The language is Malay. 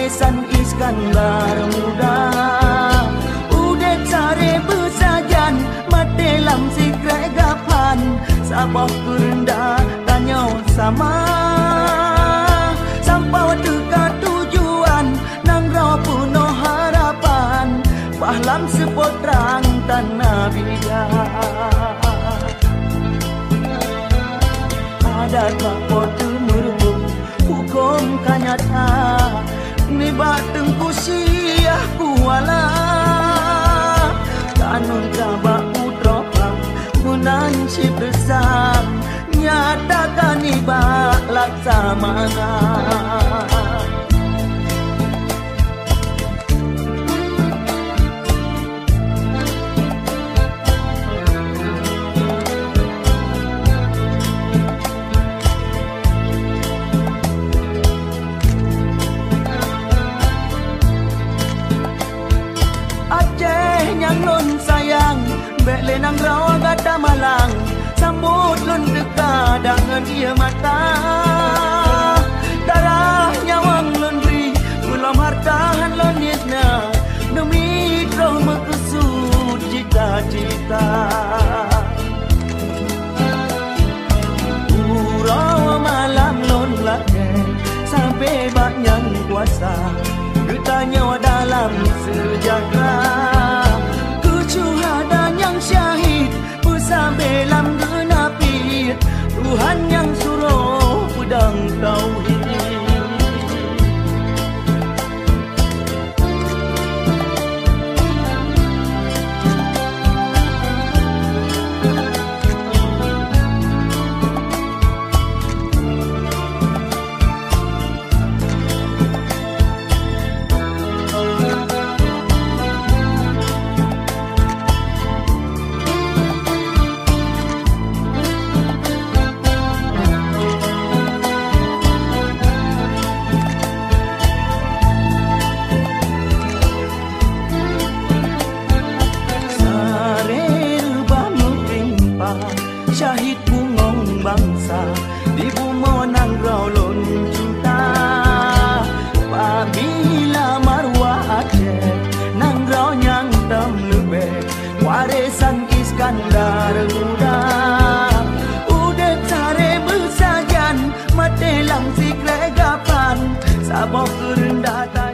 warisan Iskandar muda. Udah cari besajan mati lam si kregapan, sabah kerendah tanya sama. Sampai waktu ke tujuan nang rau penuh harapan, bahlam sepot terang tanah bidah. Ada kapot merubuh hukum kanyata, ni batengku siah kuala. Kanun cabak putropa menanci besar, nyatakan ni bak laksamana. Yang lon sayang, bele nang rawa gata malang, sambut lon deka dengan ia mata. Darah nyawang lon beri, belum hartahan lon yetna, demi roh mekesud cita-cita. Urau malam lon lake, sampai banyak kuasa, getanya dalam sejahtera. Syuhada yang syahid bersampai lam genapit, Tuhan yang suruh pedang tauhid. Syahid bungong bangsa di bumi nang rau lon cinta. Apabila marwah Aceh nang rau nyang tem lebih, warisan Iskandar muda. Udah cari besajan mati lang si kregapan, sabah kerendah.